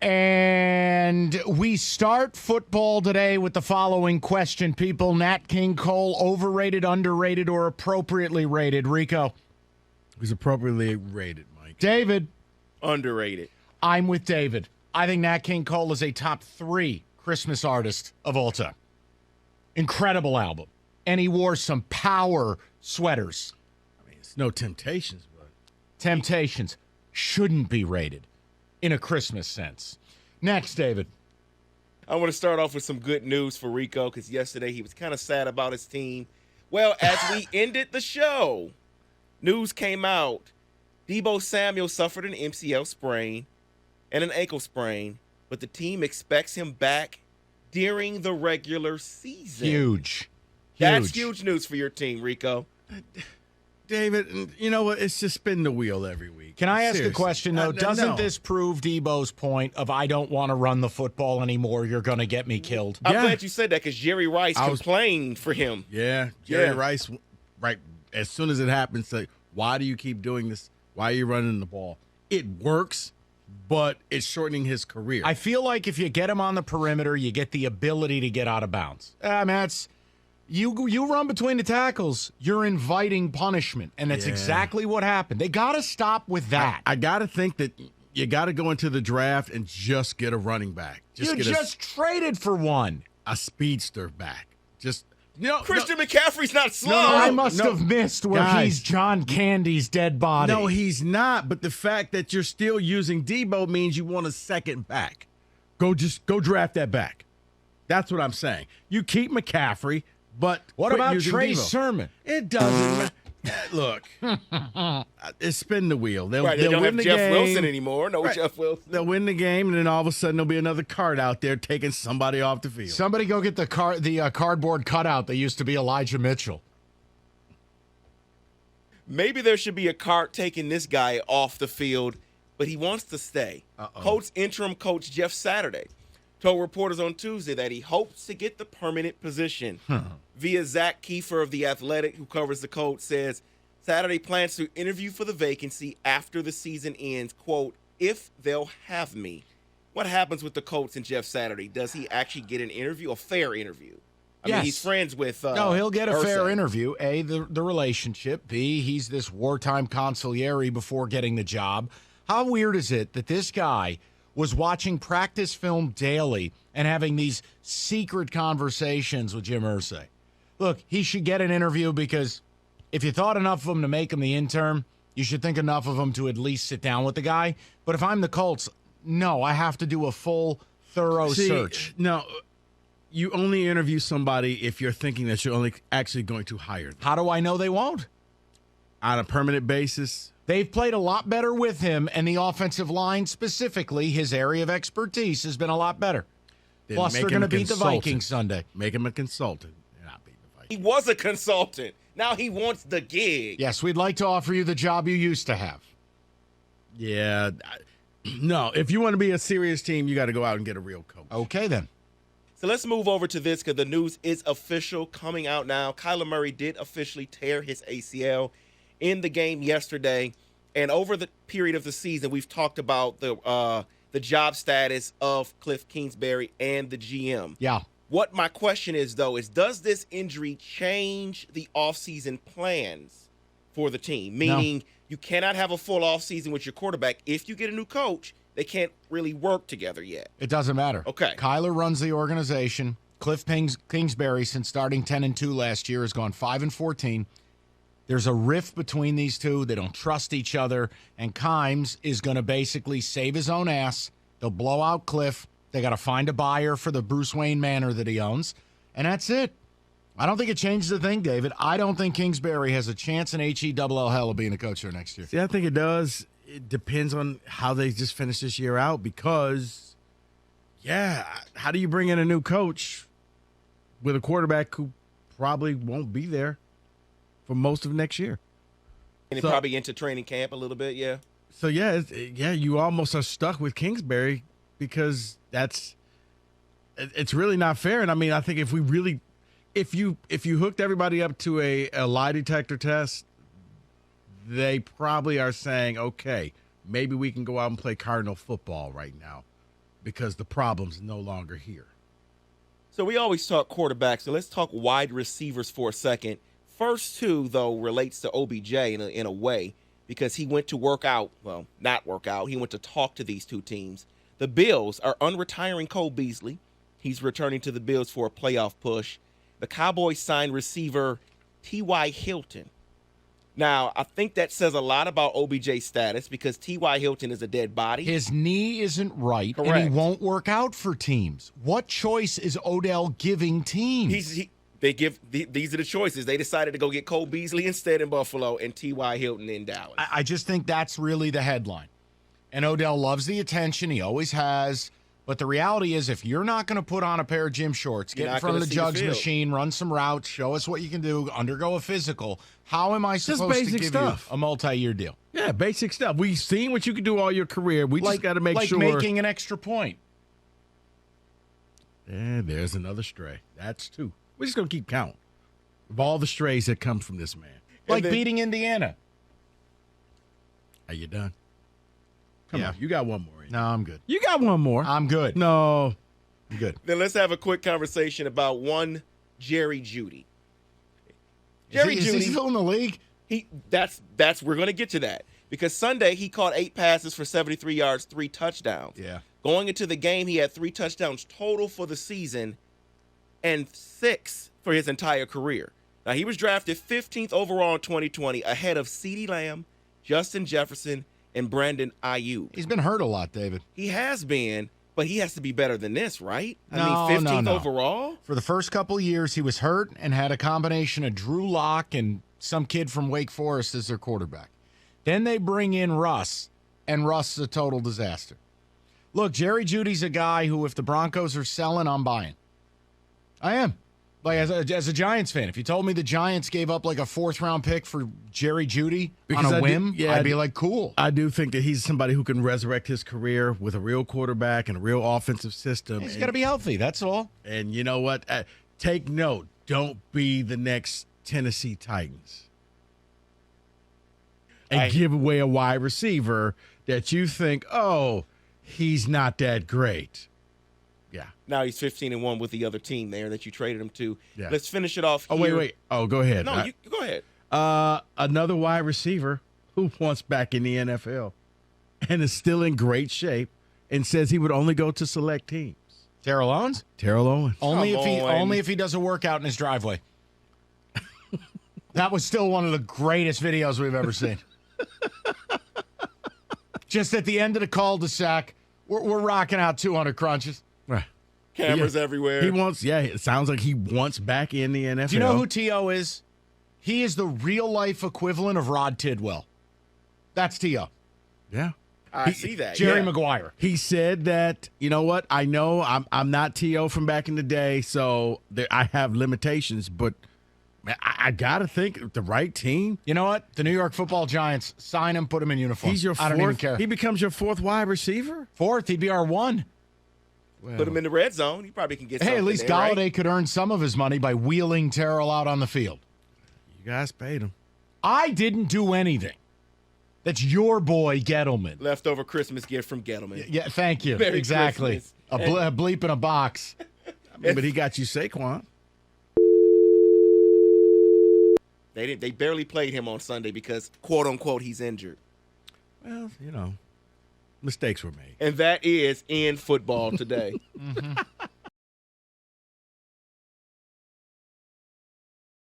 And we start football today with the following question, people. Nat King Cole, overrated, underrated, or appropriately rated? Rico? He's appropriately rated, Mike. David? Underrated. I'm with David. I think Nat King Cole is a top 3 Christmas artist of all time. Incredible album. And he wore some power sweaters. I mean, it's no Temptations, but Temptations shouldn't be rated in a Christmas sense. Next, David. I want to start off with some good news for Rico because yesterday he was kind of sad about his team. Well, as we ended the show, news came out. Debo Samuel suffered an MCL sprain and an ankle sprain, but the team expects him back during the regular season. Huge. That's huge news for your team, Rico. David, you know what? It's just spin the wheel every week. Can I ask Seriously. a question, though? Doesn't this prove Debo's point of I don't want to run the football anymore, you're going to get me killed? I'm glad you said that because Jerry Rice complained for him. Yeah, Jerry Rice, right, as soon as it happened, said, why do you keep doing this? Why are you running the ball? It works, but it's shortening his career. I feel like if you get him on the perimeter, you get the ability to get out of bounds. I mean, that's... You run between the tackles, you're inviting punishment, and that's exactly what happened. They got to stop with that. I got to think that you got to go into the draft and just get a running back. You just traded for one. A speedster back. Just Christian McCaffrey's not slow. I must have missed where he's John Candy's dead body. No, he's not. But the fact that you're still using Debo means you want a second back. Go draft that back. That's what I'm saying. You keep McCaffrey. But what about Trey Debo? Sermon? It doesn't matter. Look, it's spin the wheel. They'll they don't win have the Jeff game. Wilson anymore. No Jeff Wilson. They'll win the game, and then all of a sudden there'll be another card out there taking somebody off the field. Somebody go get the cardboard cutout that used to be Elijah Mitchell. Maybe there should be a cart taking this guy off the field, but he wants to stay. Colts interim coach Jeff Saturday told reporters on Tuesday that he hopes to get the permanent position. Via Zach Kiefer of The Athletic, who covers the Colts, says Saturday plans to interview for the vacancy after the season ends, quote, if they'll have me. What happens with the Colts and Jeff Saturday? Does he actually get an interview, a fair interview? I mean, he's friends with No, he'll get a fair Irsay. interview. A, the relationship. B, he's this wartime consigliere before getting the job. How weird is it that this guy was watching practice film daily and having these secret conversations with Jim Irsay? Look, he should get an interview because if you thought enough of him to make him the intern, you should think enough of him to at least sit down with the guy. But if I'm the Colts, no, I have to do a full, thorough search. No, you only interview somebody if you're thinking that you're only actually going to hire them. How do I know they won't? On a permanent basis. They've played a lot better with him, and the offensive line, specifically, his area of expertise, has been a lot better. Plus, they're going to beat the Vikings Sunday. Make him a consultant. Not beat the Vikings. He was a consultant. Now he wants the gig. Yes, we'd like to offer you the job you used to have. Yeah. No, if you want to be a serious team, you got to go out and get a real coach. Okay, then. So let's move over to this because the news is official coming out now. Kyler Murray did officially tear his ACL in the game yesterday. And over the period of the season, we've talked about the job status of Cliff Kingsbury and the GM. Yeah. What my question is, though, is does this injury change the offseason plans for the team? Meaning you cannot have a full offseason with your quarterback. If you get a new coach, they can't really work together yet. It doesn't matter. Okay. Kyler runs the organization. Cliff Kingsbury, since starting 10-2 last year, has gone 5-14. There's a rift between these two. They don't trust each other. And Kimes is going to basically save his own ass. They'll blow out Cliff. They got to find a buyer for the Bruce Wayne manor that he owns. And that's it. I don't think it changes a thing, David. I don't think Kingsbury has a chance in HELL hell of being a coach there next year. See, I think it does. It depends on how they just finish this year out because, how do you bring in a new coach with a quarterback who probably won't be there for most of next year? And probably into training camp a little bit, yeah. So, you almost are stuck with Kingsbury because it's really not fair. And, I mean, I think if you hooked everybody up to a lie detector test, they probably are saying, okay, maybe we can go out and play Cardinal football right now. because the problem's no longer here. So we always talk quarterbacks, so let's talk wide receivers for a second. First two, though, relates to OBJ in a way because he went to work out. Well, not work out. He went to talk to these two teams. The Bills are unretiring Cole Beasley. He's returning to the Bills for a playoff push. The Cowboys signed receiver T.Y. Hilton. Now, I think that says a lot about OBJ's status because T.Y. Hilton is a dead body. His knee isn't right, Correct. and he won't work out for teams. What choice is Odell giving teams? These are the choices. They decided to go get Cole Beasley instead in Buffalo and T.Y. Hilton in Dallas. I just think that's really the headline. And Odell loves the attention. He always has. But the reality is, if you're not going to put on a pair of gym shorts, get in front of the jugs machine, run some routes, show us what you can do, undergo a physical, how am I supposed to give you a multi-year deal? Yeah, basic stuff. We've seen what you can do all your career. We just got to make sure. Like making an extra point. And there's another stray. That's two. We're just going to keep count of all the strays that come from this man. Like beating Indiana. Are you done? Come on. You got one more. No, I'm good. You got one more. I'm good. No. I'm good. Then let's have a quick conversation about one Jerry Jeudy. Is he still in the league? We're going to get to that because Sunday he caught 8 passes for 73 yards, 3 touchdowns. Yeah. Going into the game, he had 3 touchdowns total for the season and 6 for his entire career. Now, he was drafted 15th overall in 2020 ahead of CeeDee Lamb, Justin Jefferson, and Brandon Ayuk. He's been hurt a lot, David. He has been, but he has to be better than this, right? No, I mean, 15th no. overall? For the first couple of years, he was hurt and had a combination of Drew Lock and some kid from Wake Forest as their quarterback. Then they bring in Russ, and Russ is a total disaster. Look, Jerry Jeudy's a guy who, if the Broncos are selling, I'm buying. I am. Like, as a Giants fan, if you told me the Giants gave up like a 4th-round pick for Jerry Jeudy on a whim, I'd be like, cool. I do think that he's somebody who can resurrect his career with a real quarterback and a real offensive system. He's got to be healthy, that's all. And you know what? Take note. Don't be the next Tennessee Titans. And give away a wide receiver that you think, oh, he's not that great. Yeah. Now he's 15-1 with the other team there that you traded him to. Yeah. Let's finish it off here. Oh, wait. Oh, go ahead. No, you go ahead. Another wide receiver who wants back in the NFL and is still in great shape and says he would only go to select teams. Terrell Owens? Terrell Owens. Only if he does a workout in his driveway. That was still one of the greatest videos we've ever seen. Just at the end of the cul-de-sac, we're rocking out 200 crunches. Right. Cameras everywhere. It sounds like he wants back in the NFL. Do you know who T.O. is? He is the real-life equivalent of Rod Tidwell. That's T.O. Yeah. I see that. Jerry Maguire. He said that, you know what, I know I'm not T.O. from back in the day, so I have limitations, but man, I got to think the right team. You know what? The New York Football Giants, sign him, put him in uniform. He's your fourth. I don't even care. He becomes your 4th wide receiver? 4th, he'd be our 1. Well, Put him in the red zone. He probably can get something. Hey, at least there, Galladay right? could earn some of his money by wheeling Terrell out on the field. You guys paid him. I didn't do anything. That's your boy, Gettleman. Leftover Christmas gift from Gettleman. Yeah, thank you. Merry exactly. Christmas. A bleep in a box. But he got you Saquon. They barely played him on Sunday because, quote unquote, he's injured. Well, mistakes were made. And that is in football today.